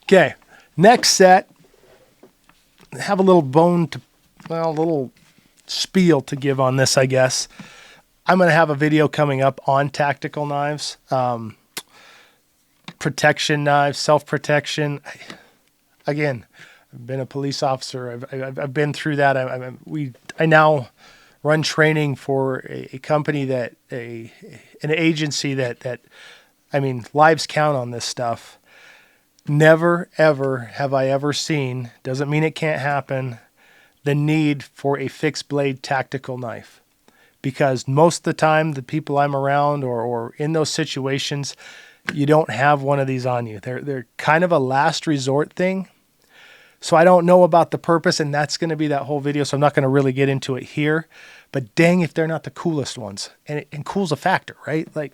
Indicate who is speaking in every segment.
Speaker 1: Okay, next set. Have a little a little spiel to give on this, I guess. I'm going to have a video coming up on tactical knives, protection knives, self-protection. Again, I've been a police officer. I've been through that. I now run training for a company an agency that I mean, lives count on this stuff. Never, ever have I ever seen, doesn't mean it can't happen, the need for a fixed blade tactical knife. Because most of the time, the people I'm around or in those situations, you don't have one of these on you. They're kind of a last resort thing. So I don't know about the purpose, and that's going to be that whole video, so I'm not going to really get into it here. But dang if they're not the coolest ones. And cool's a factor, right? Like,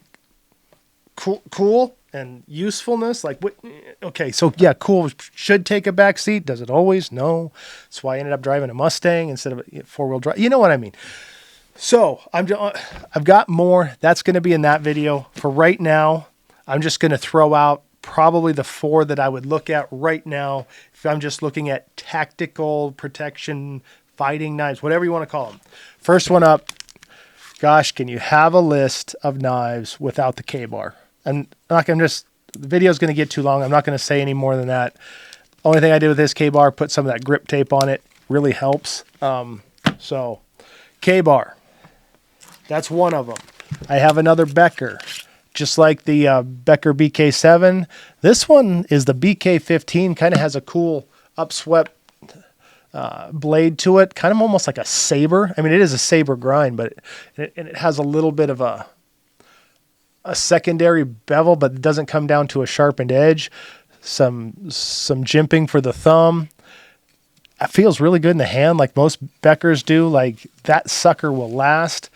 Speaker 1: cool and usefulness. Like, what? Okay, so yeah, cool should take a back seat. Does it always? No. That's why I ended up driving a Mustang instead of a four-wheel drive. You know what I mean? So I've got more. That's going to be in that video. For right now, I'm just going to throw out probably the 4 that I would look at right now if I'm just looking at tactical protection, fighting knives, whatever you want to call them. First one up, gosh, can you have a list of knives without the K-bar? The video is going to get too long. I'm not going to say any more than that. Only thing I did with this K-bar, put some of that grip tape on it. Really helps. So K-bar, that's one of them. I have another Becker. Just like the Becker BK7, this one is the BK15, kind of has a cool upswept blade to it, kind of almost like a saber. I mean, it is a saber grind, but it has a little bit of a secondary bevel, but it doesn't come down to a sharpened edge. Some jimping for the thumb. It feels really good in the hand, like most Beckers do. Like, that sucker will last.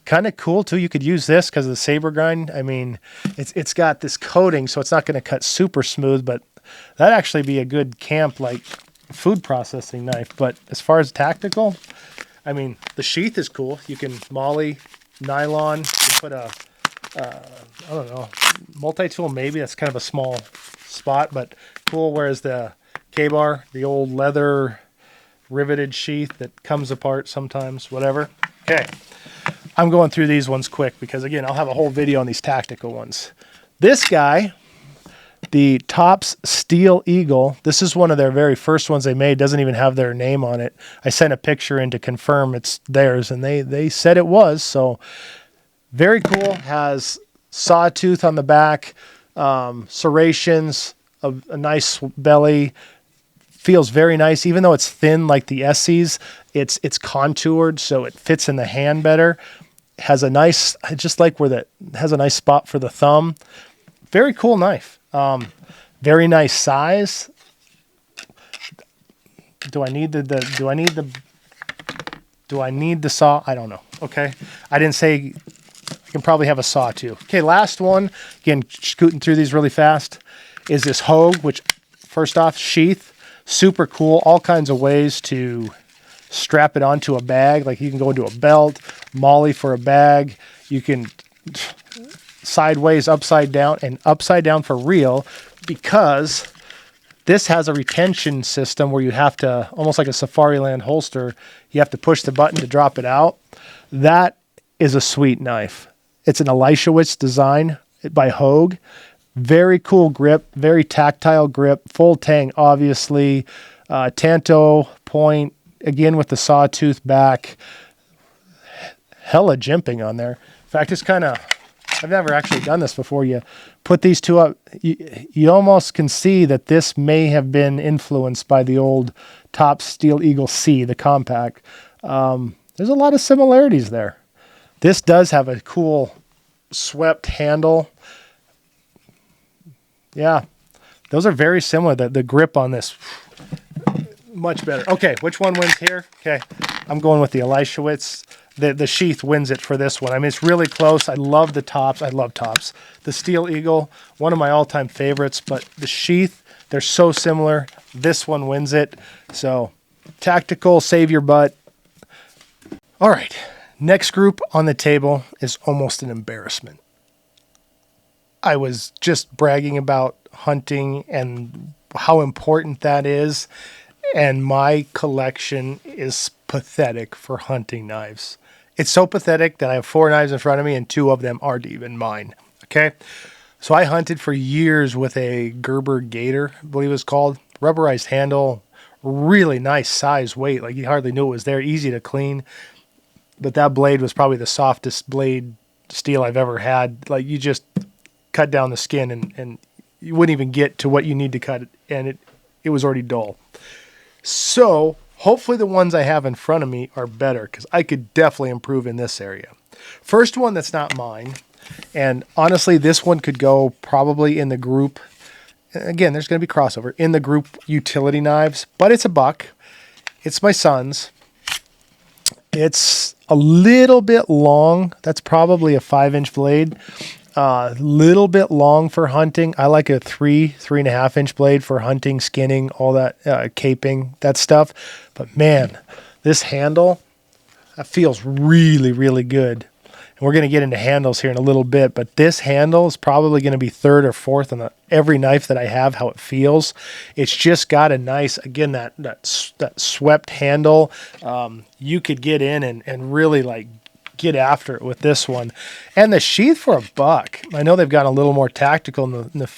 Speaker 1: Kind of cool too. You could use this because of the saber grind. I mean, it's got this coating, so it's not going to cut super smooth, but that'd actually be a good camp, like, food processing knife. But as far as tactical, I mean, the sheath is cool. You can molly, nylon, you can put a, I don't know, multi-tool maybe. That's kind of a small spot, but cool. Whereas the K-bar, the old leather riveted sheath that comes apart sometimes, whatever. Okay. I'm going through these ones quick because, again, I'll have a whole video on these tactical ones. This guy, the Tops Steel Eagle, this is one of their very first ones they made. Doesn't even have their name on it. I sent a picture in to confirm it's theirs, and they said it was. So very cool. Has sawtooth on the back, serrations, a nice belly. Feels very nice, even though it's thin like the SCs. It's contoured, so it fits in the hand better. Has a nice, I just like where that has a nice spot for the thumb. Very cool knife. Very nice size. Do I need the saw? I don't know. Okay. I didn't say. I can probably have a saw too. Okay. Last one. Again, scooting through these really fast. Is this Hogue, which, first off, sheath. Super cool. All kinds of ways to strap it onto a bag. Like, you can go into a belt, molly for a bag. You can sideways, upside down, and upside down for real, because this has a retention system where you have to, almost like a Safariland holster, you have to push the button to drop it out. That is a sweet knife. It's an Elishewitz design by Hogue. Very cool grip, very tactile grip, full tang, obviously. Tanto point, again with the sawtooth back. Hella jimping on there. In fact, it's kind of, I've never actually done this before. You put these two up, you almost can see that this may have been influenced by the old Tops Steel Eagle C, the compact. There's a lot of similarities there. This does have a cool swept handle. Yeah, those are very similar. The grip on this, much better. Okay, which one wins here? Okay, I'm going with the Elishewitz. The sheath wins it for this one. I mean, it's really close. I love the Tops. I love Tops. The Steel Eagle, one of my all-time favorites, but the sheath, they're so similar. This one wins it. So, tactical, save your butt. All right, next group on the table is almost an embarrassment. I was just bragging about hunting and how important that is. And my collection is pathetic for hunting knives. It's so pathetic that I have 4 knives in front of me and 2 of them aren't even mine. Okay. So I hunted for years with a Gerber Gator, I believe it was called. Rubberized handle, really nice size, weight. Like you hardly knew it was there, easy to clean. But that blade was probably the softest blade steel I've ever had. Like you just cut down the skin and you wouldn't even get to what you need to cut, and it was already dull. So hopefully the ones I have in front of me are better, because I could definitely improve in this area. First one that's not mine, and honestly this one could go probably in the group, again there's going to be crossover, in the group utility knives, but it's a buck. It's my son's. It's a little bit long. That's probably a 5-inch blade. Little bit long for hunting. I like a 3.5 inch blade for hunting, skinning, all that, caping, that stuff. But man, this handle, that feels really, really good. And we're going to get into handles here in a little bit, but this handle is probably going to be 3rd or 4th on every knife that I have, how it feels. It's just got a nice, again, that swept handle. You could get in and really like get after it with this one. And the sheath for a buck, I know they've gotten a little more tactical in the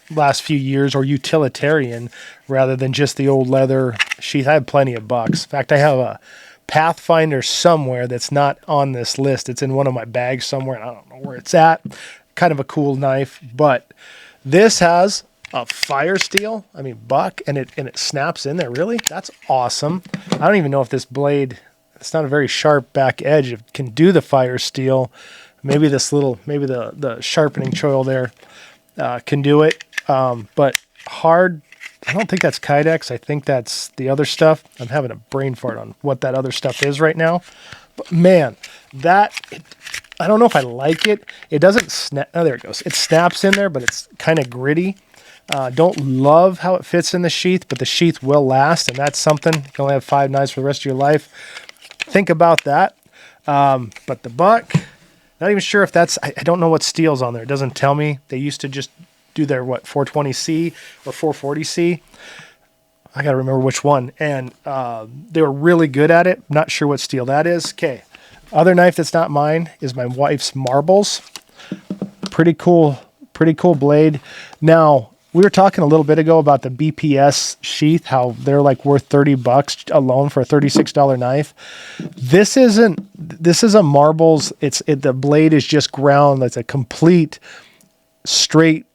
Speaker 1: last few years, or utilitarian rather than just the old leather sheath. I have plenty of bucks. In fact, I have a Pathfinder somewhere that's not on this list. It's in one of my bags somewhere, and I don't know where it's at. Kind of a cool knife, but this has a fire steel, buck, and it snaps in there. Really? That's awesome. I don't even know if this blade, it's not a very sharp back edge, it can do the fire steel. Maybe the sharpening choil there can do it. But hard, I don't think that's Kydex. I think that's the other stuff. I'm having a brain fart on what that other stuff is right now. But man, I don't know if I like it. It doesn't snap. Oh, there it goes. It snaps in there, but it's kind of gritty. Don't love how it fits in the sheath, but the sheath will last, and that's something. You can only have 5 knives for the rest of your life. Think about that. But the buck, not even sure if that's, I don't know what steel's on there. It doesn't tell me. They used to just do their, 420C or 440C. I got to remember which one. And they were really good at it. Not sure what steel that is. Okay. Other knife that's not mine is my wife's Marbles. Pretty cool blade. Now, we were talking a little bit ago about the BPS sheath, how they're like worth $30 alone for a $36 knife. This is a Marbles. The blade is just ground. It's a complete straight,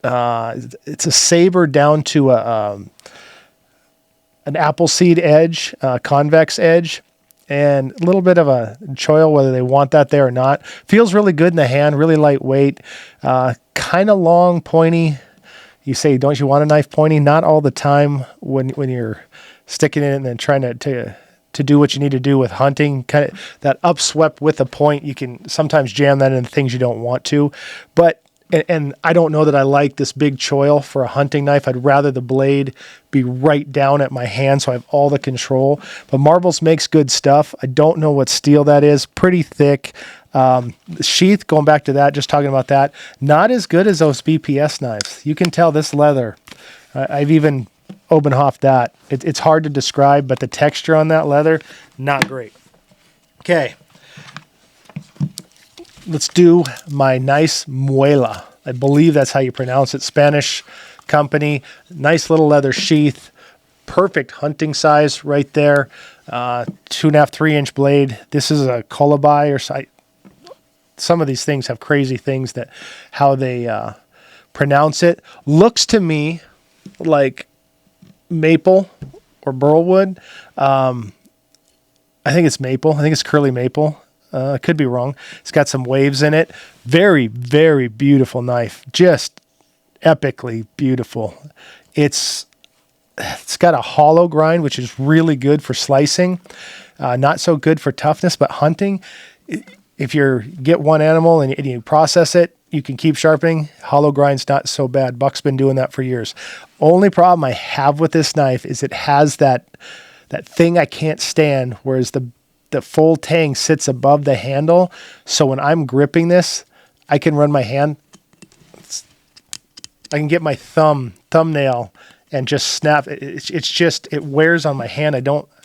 Speaker 1: it's a saber down to an Appleseed edge, convex edge, and a little bit of a choil, whether they want that there or not. Feels really good in the hand, really lightweight, kind of long, pointy. You say, don't you want a knife pointy? Not all the time when you're sticking it in and then trying to do what you need to do with hunting. Kind of that upswept with a point, you can sometimes jam that into things you don't want to. But and I don't know that I like this big choil for a hunting knife. I'd rather the blade be right down at my hand so I have all the control. But Marbles makes good stuff. I don't know what steel that is. Pretty thick. The sheath, going back to that, just talking about that, not as good as those BPS knives. You can tell this leather. I've even Obenhoffed that. It's hard to describe, but the texture on that leather, not great. Okay. Let's do my nice Muella. I believe that's how you pronounce it. Spanish company. Nice little leather sheath. Perfect hunting size right there. 2.5, 3-inch blade. This is a Colubi or some of these things have crazy things that how they pronounce it. Looks to me like maple or burlwood. I think it's maple. I think it's curly maple. I could be wrong. It's got some waves in it. Very, very beautiful knife. Just epically beautiful. It's got a hollow grind, which is really good for slicing. Not so good for toughness, but hunting. If you get one animal and you process it, you can keep sharpening. Hollow grind's not so bad. Buck's been doing that for years. Only problem I have with this knife is it has that thing I can't stand, whereas the full tang sits above the handle. So when I'm gripping this, I can run my hand. I can get my thumbnail and just snap. It's just, it wears on my hand.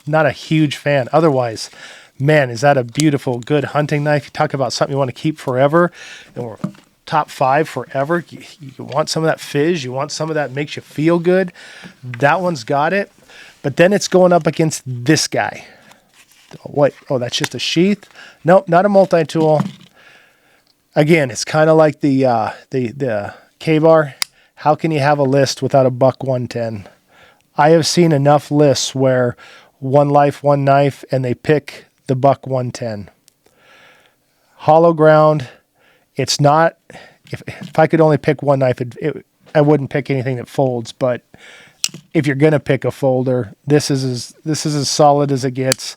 Speaker 1: Not a huge fan. Otherwise, man, is that a beautiful, good hunting knife. You talk about something you want to keep forever, and we're top 5 forever. You want some of that fizz. You want some of that makes you feel good. That one's got it. But then it's going up against this guy. What? Oh, that's just a sheath? Nope, not a multi-tool. Again, it's kind of like the K-bar. How can you have a list without a buck 110? I have seen enough lists where one life, one knife, and they pick the buck 110. Hollow ground. It's not. If I could only pick one knife, I wouldn't pick anything that folds. But if you're gonna pick a folder, this is as solid as it gets.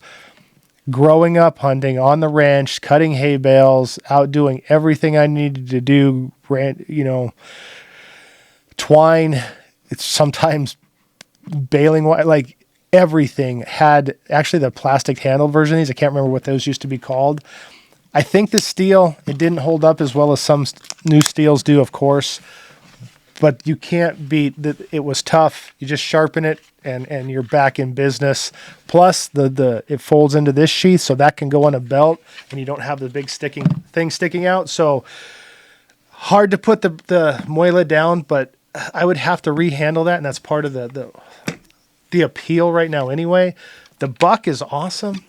Speaker 1: Growing up hunting on the ranch, cutting hay bales, out doing everything I needed to do, twine, it's sometimes baling, like everything had, actually the plastic handled version of these, I can't remember what those used to be called. I think the steel, it didn't hold up as well as some new steels do, of course, but you can't beat that. It was tough. You just sharpen it and you're back in business. Plus it folds into this sheath, so that can go on a belt and you don't have the big thing sticking out. So hard to put the Muella down, but I would have to rehandle that, and that's part of the appeal right now anyway. The buck is awesome.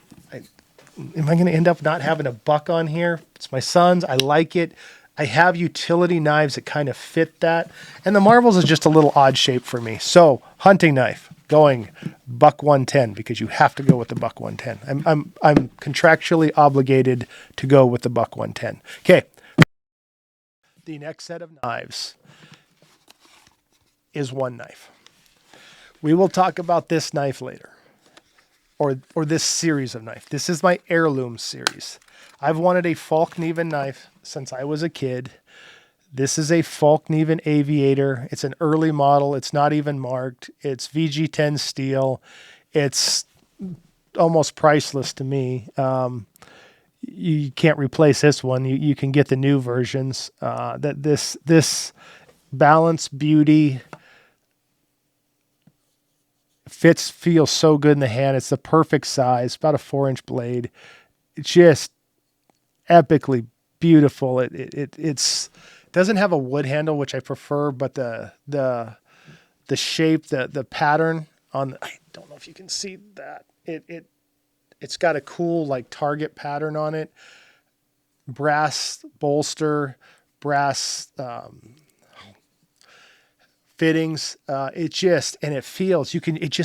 Speaker 1: Am I going to end up not having a buck on here? It's my son's. I like it. I have utility knives that kind of fit that. And the marbles is just a little odd shape for me. So hunting knife, going buck 110, because you have to go with the buck 110. I'm contractually obligated to go with the buck 110. Okay. The next set of knives is one knife. We will talk about this knife later, or this series of knife. This is my Heirloom series. I've wanted a Falkneven knife since I was a kid. This is a Falkneven Aviator. It's an early model. It's not even marked. It's VG10 steel. It's almost priceless to me. You can't replace this one. You can get the new versions. This balance, beauty, feels so good in the hand. It's the perfect size, about a 4-inch blade. It's just epically beautiful. It doesn't have a wood handle, which I prefer, but the shape, the pattern on I don't know if you can see that. It's got a cool like target pattern on it. Brass bolster, brass fittings. It just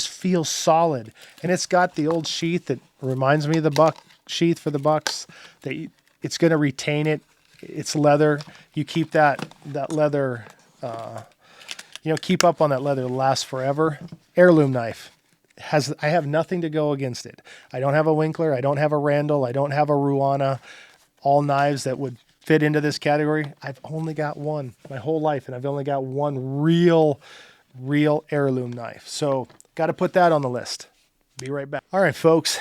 Speaker 1: feels solid. And it's got the old sheath that reminds me of the buck sheath for the bucks. It's going to retain it. It's leather. You keep that leather, keep up on that leather, lasts forever. Heirloom knife. I have nothing to go against it. I don't have a Winkler. I don't have a Randall. I don't have a Ruana. All knives that would fit into this category. I've only got one my whole life, and I've only got one real heirloom knife. So got to put that on the list. Be right back. All right, folks,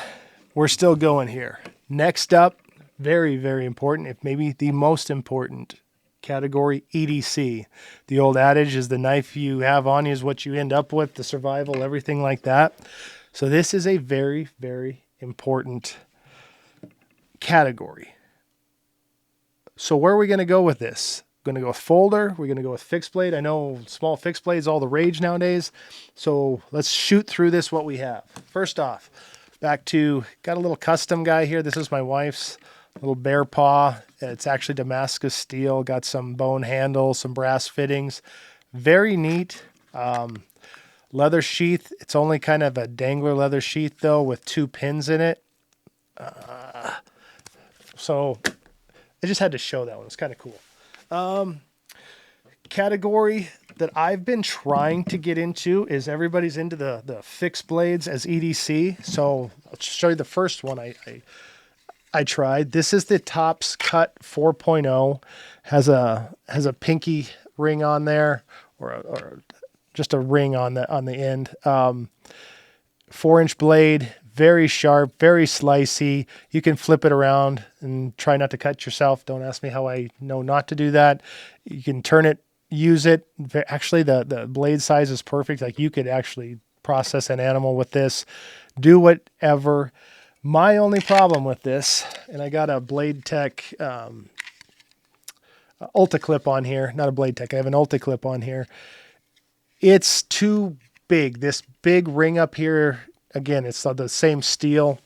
Speaker 1: we're still going here. Next up, very, very important, if maybe the most important category, EDC. The old adage is the knife you have on you is what you end up with, the survival, everything like that. So this is a very, very important category. So where are we going to go with this? Going to go with folder. We're going to go with fixed blade. I know small fixed blade is all the rage nowadays. So let's shoot through this, what we have. First off, got a little custom guy here. This is my wife's little bear paw. It's actually Damascus steel. Got some bone handle, some brass fittings. Very neat. Leather sheath. It's only kind of a dangler leather sheath though, with 2 pins in it. So I just had to show that one. It's kind of cool. Category that I've been trying to get into is everybody's into the fixed blades as EDC. So I'll show you the first one I tried. This is the Tops Cut 4.0. Has a pinky ring on there, or just a ring on the end. 4-inch blade. Very sharp, very slicey. You can flip it around and try not to cut yourself. Don't ask me how I know not to do that. You can turn it use it. Actually, the blade size is perfect. Like, you could actually process an animal with this, do whatever. My only problem with this, and I got a Blade Tech Ulta clip on here, not a Blade Tech. I have an Ulta clip on here. It's too big. This big ring up here, again, it's the same steel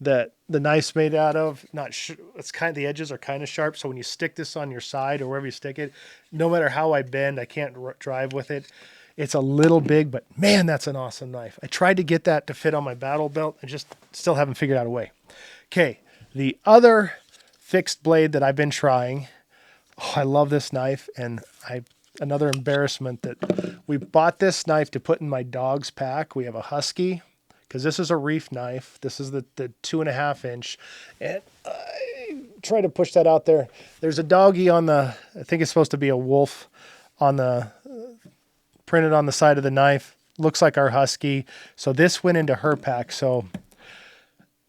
Speaker 1: that the knife's made out of. It's kind of, the edges are kind of sharp. So when you stick this on your side or wherever you stick it, no matter how I bend, I can't drive with it. It's a little big, but man, that's an awesome knife. I tried to get that to fit on my battle belt. I just still haven't figured out a way. Okay, the other fixed blade that I've been trying. Oh, I love this knife, and another embarrassment that we bought this knife to put in my dog's pack. We have a husky, because this is a reef knife. This is the 2.5 inch, and I try to push that out there. There's a doggy on I think it's supposed to be a wolf on printed on the side of the knife. Looks like our husky. So this went into her pack. So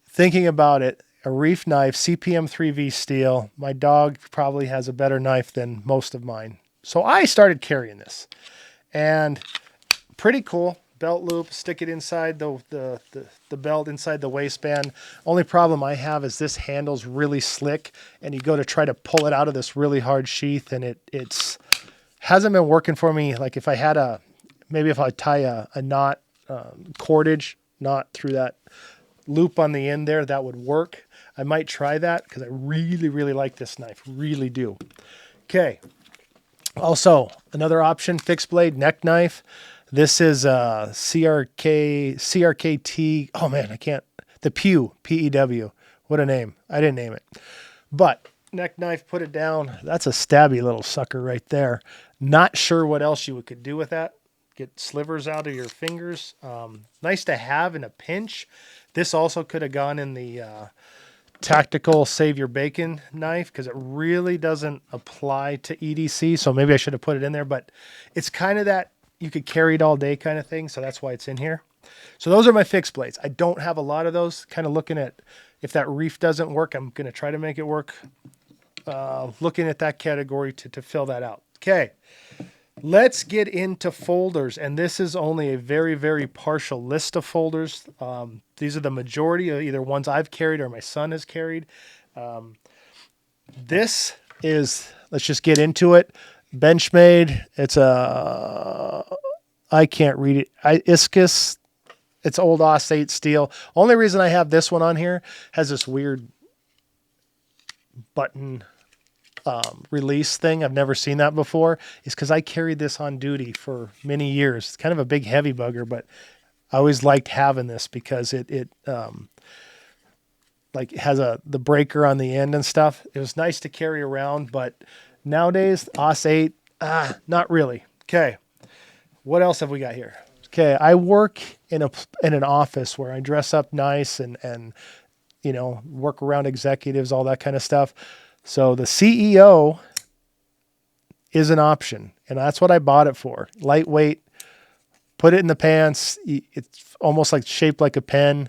Speaker 1: thinking about it, a reef knife, CPM 3V steel. My dog probably has a better knife than most of mine. So I started carrying this, and pretty cool. Belt loop, stick it inside the belt, inside the waistband. Only problem I have is this handle's really slick, and you go to try to pull it out of this really hard sheath, and it's hasn't been working for me. Like, if I had maybe if I tie a knot, cordage knot through that loop on the end there, that would work. I might try that, because I really, really like this knife. Really do. Okay. Also, another option, fixed blade neck knife. This is CRKT. Oh man, I can't. The Pew, P-E-W. What a name. I didn't name it. But neck knife, put it down. That's a stabby little sucker right there. Not sure what else you could do with that. Get slivers out of your fingers. Nice to have in a pinch. This also could have gone in the tactical save your bacon knife, because it really doesn't apply to EDC. So maybe I should have put it in there, but it's kind of that you could carry it all day kind of thing. So that's why it's in here. So those are my fixed blades. I don't have a lot of those. Kind of looking at, if that reef doesn't work, I'm going to try to make it work. Looking at that category to fill that out. Okay. Let's get into folders, and this is only a very, very partial list of folders. These are the majority of either ones I've carried or my son has carried. This is, let's just get into it. Benchmade. It's I can't read it. Iscus. It's old Os 8 steel. Only reason I have this one on here has this weird button release thing. I've never seen that before. Is because I carried this on duty for many years. It's kind of a big heavy bugger, but I always liked having this because it like has the breaker on the end and stuff. It was nice to carry around, but nowadays Os 8, not really. Okay, what else have we got here? Okay, I work in an office where I dress up nice and you know, work around executives, all that kind of stuff. So the CEO is an option, and that's what I bought it for. Lightweight, put it in the pants. It's almost like shaped like a pen.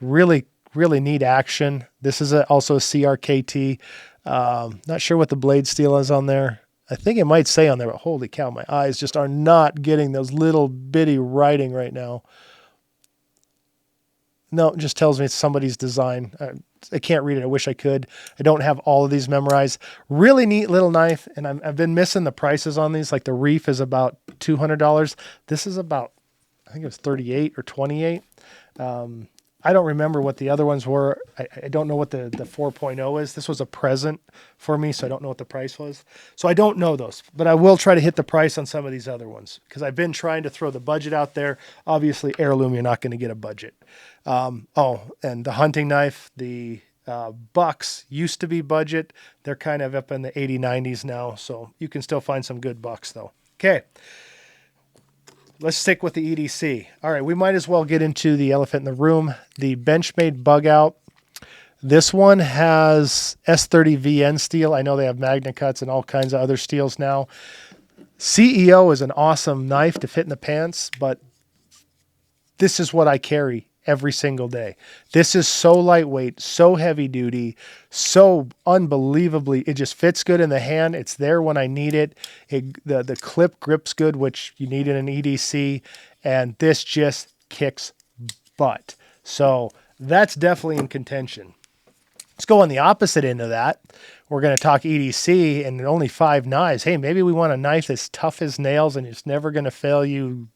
Speaker 1: Really, really neat action. This is also a CRKT. Not sure what the blade steel is on there. I think it might say on there, but holy cow, my eyes just are not getting those little bitty writing right now. No, it just tells me it's somebody's design. I can't read it. I wish I could. I don't have all of these memorized. Really neat little knife, and I've been missing the prices on these. Like the Reef is about $200. This is about, I think it was $38 or $28. I don't remember what the other ones were. I don't know what the 4.0 is. This was a present for me, so I don't know what the price was. So I don't know those, but I will try to hit the price on some of these other ones because I've been trying to throw the budget out there. Obviously, Heirloom, you're not going to get a budget. Oh, and the hunting knife, the bucks used to be budget. They're kind of up in the 80s, 90s now, so you can still find some good bucks, though. Okay. Let's stick with the EDC. All right, we might as well get into the elephant in the room, the Benchmade Bugout. This one has S30VN steel. I know they have Magna Cuts and all kinds of other steels now. CEO is an awesome knife to fit in the pants, but this is what I carry every single day. This is so lightweight, so heavy duty, so unbelievably, it just fits good in the hand. It's there when I need it. The clip grips good, which you need in an EDC, and this just kicks butt. So that's definitely in contention. Let's go on the opposite end of that. We're going to talk EDC and only 5 knives. Hey, maybe we want a knife that's tough as nails and it's never going to fail you.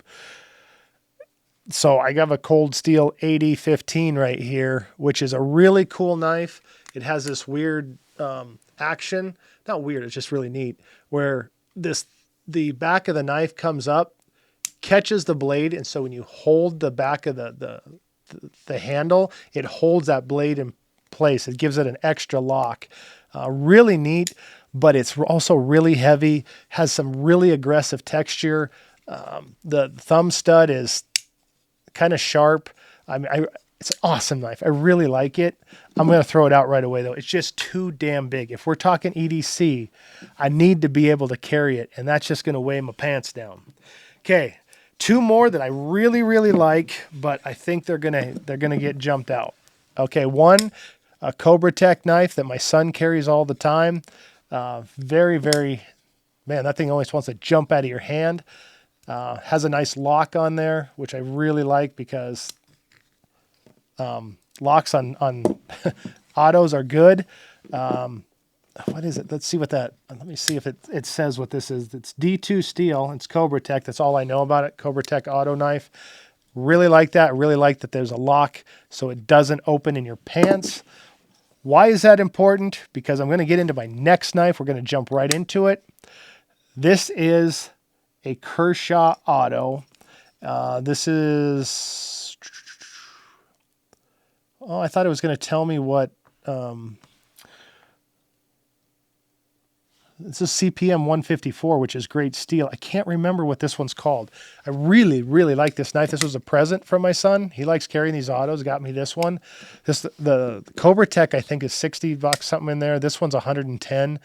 Speaker 1: So I got a Cold Steel AD-15 right here, which is a really cool knife. It has this weird action. Not weird, it's just really neat. Where the back of the knife comes up, catches the blade, and so when you hold the back of the handle, it holds that blade in place. It gives it an extra lock. Really neat, but it's also really heavy, has some really aggressive texture. The thumb stud is kind of sharp. It's an awesome knife. I really like it. I'm going to throw it out right away though. It's just too damn big. If we're talking EDC, I need to be able to carry it, and that's just going to weigh my pants down. Okay. 2 more that I really, really like, but I think they're gonna get jumped out. Okay, one, a Cobra Tech knife that my son carries all the time. Very, very, man, that thing always wants to jump out of your hand. Has a nice lock on there, which I really like because locks on autos are good. What is it? Let's see what that, let me see if it says what this is. It's D2 steel. It's Cobra Tech. That's all I know about it. Cobra Tech auto knife. Really like that. Really like that there's a lock so it doesn't open in your pants. Why is that important? Because I'm going to get into my next knife. We're going to jump right into it. This is a Kershaw auto. This is, oh, I thought it was going to tell me what, this is CPM 154, which is great steel. I can't remember what this one's called. I really, really like this knife. This was a present from my son. He likes carrying these autos. Got me this one. The Cobra Tech, I think, is $60, something in there. This one's 110.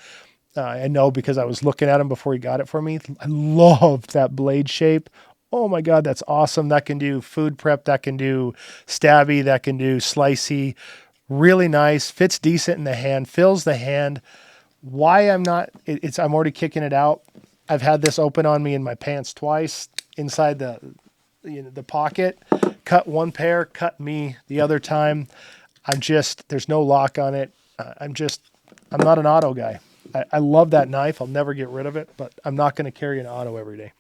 Speaker 1: I know because I was looking at him before he got it for me. I loved that blade shape. Oh my God, that's awesome. That can do food prep. That can do stabby. That can do slicey. Really nice. Fits decent in the hand. Fills the hand. Why I'm not, I'm already kicking it out. I've had this open on me in my pants twice inside the pocket. Cut one pair, cut me the other time. There's no lock on it. I'm not an auto guy. I love that knife. I'll never get rid of it, but I'm not going to carry an auto every day.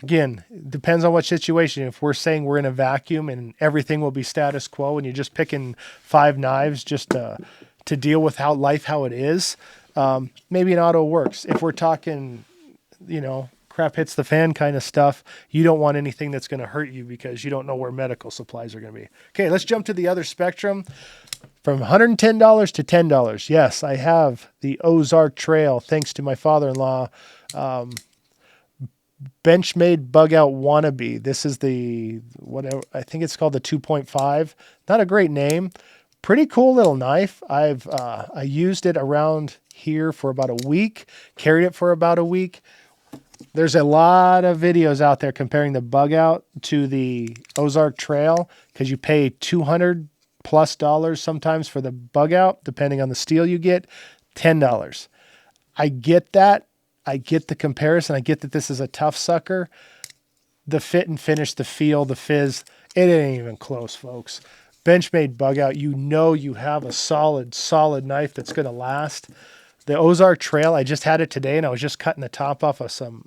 Speaker 1: Again, it depends on what situation. If we're saying we're in a vacuum and everything will be status quo and you're just picking 5 knives just to deal with how it is, maybe an auto works. If we're talking, crap hits the fan kind of stuff, you don't want anything that's going to hurt you because you don't know where medical supplies are going to be. Okay, let's jump to the other spectrum. From $110 to $10. Yes, I have the Ozark Trail, thanks to my father-in-law. Benchmade Bugout Wannabe. This is whatever, I think it's called the 2.5. Not a great name. Pretty cool little knife. I used it around here for about a week, carried it for about a week. There's a lot of videos out there comparing the Bugout to the Ozark Trail because you pay $200+ sometimes for the Bugout, depending on the steel you get. $10. I get that. I get the comparison. I get that this is a tough sucker. The fit and finish, the feel, the fizz, it ain't even close, folks. Benchmade Bugout, you have a solid knife that's going to last. The Ozark Trail, I just had it today, and I was just cutting the top off of some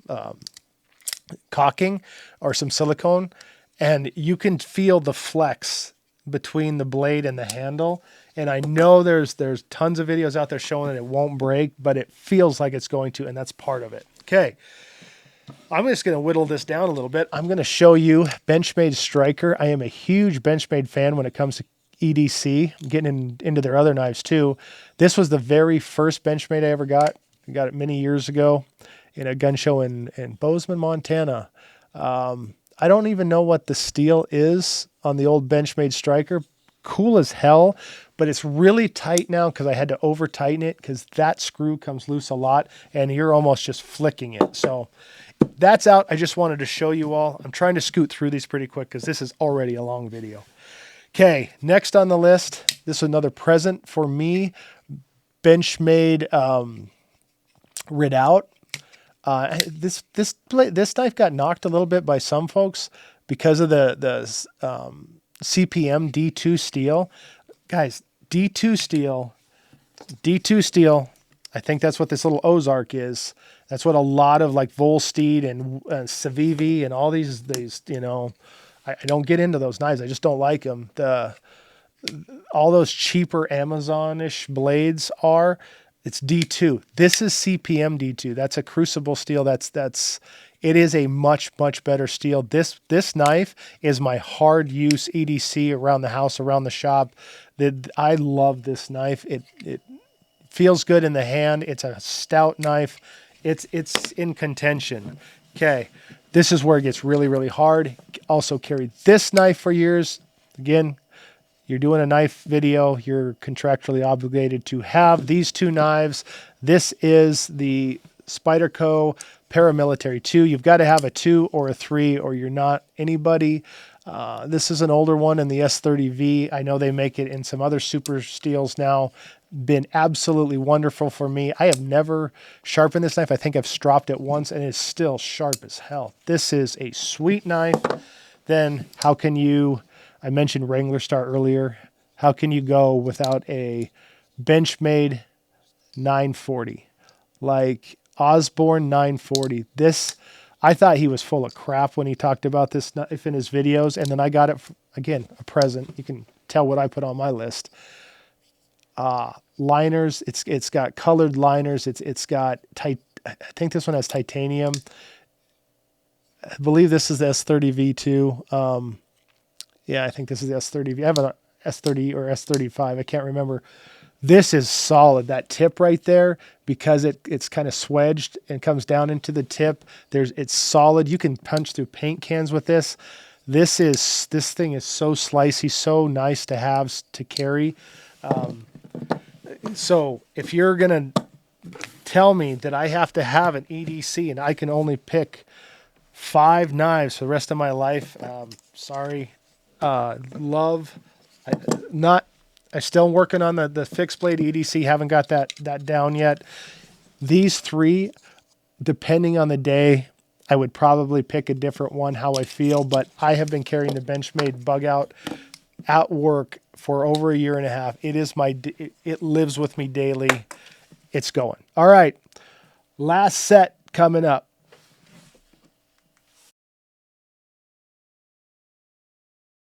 Speaker 1: caulking or some silicone, and you can feel the flex between the blade and the handle. And I know there's tons of videos out there showing that it won't break, but it feels like it's going to, and that's part of it. Okay. I'm just going to whittle this down a little bit. I'm going to show you Benchmade Striker. I am a huge Benchmade fan when it comes to EDC. I'm getting into their other knives too. This was the very first Benchmade I ever got. I got it many years ago in a gun show in Bozeman, Montana. I don't even know what the steel is on the old Benchmade Striker. Cool as hell, but it's really tight now because I had to over tighten it because that screw comes loose a lot and you're almost just flicking it. So that's out. I just wanted to show you all. I'm trying to scoot through these pretty quick because this is already a long video. Okay, next on the list, this is another present for me. Benchmade Rid Out. This knife got knocked a little bit by some folks because of the CPM D2 steel. Guys, D2 steel. I think that's what this little Ozark is. That's what a lot of like Volsteed and Civivi and all these, you know, I don't get into those knives. I just don't like them. All those cheaper Amazon-ish blades are, it's D2. This is CPM D2. That's a crucible steel. It is a much, much better steel. This knife is my hard use EDC around the house, around the shop. I love this knife. It feels good in the hand. It's a stout knife. It's in contention. Okay. This is where it gets really, really hard. Also carried this knife for years. Again, you're doing a knife video. You're contractually obligated to have these two knives. This is the Spyderco Paramilitary 2. You've got to have a 2 or a 3 or you're not anybody. This is an older one in the S30V. I know they make it in some other super steels now. Been absolutely wonderful for me. I have never sharpened this knife. I think I've stropped it once and it's still sharp as hell. This is a sweet knife. Then how can you, I mentioned Wrangler Star earlier. How can you go without a Benchmade 940? Like Osborne 940. This, I thought he was full of crap when he talked about this knife in his videos. And then I got it, again, a present. You can tell what I put on my list. Liners. It's got colored liners. It's got I think this one has titanium. I believe this is the S30V too. Yeah, I think this is the S30V. I have an S30 or S35. I can't remember. This is solid. That tip right there, because it's kind of swedged and comes down into the tip. It's solid. You can punch through paint cans with this. This thing is so slicey, so nice to have to carry. So if you're gonna tell me that I have to have an EDC and I can only pick 5 knives for the rest of my life, sorry. Love. I'm still working on the fixed blade EDC. Haven't got that down yet. These 3, depending on the day, I would probably pick a different one, how I feel, but I have been carrying the Benchmade Bugout at work for over a year and a half. It lives with me daily. It's going. All right. Last set coming up.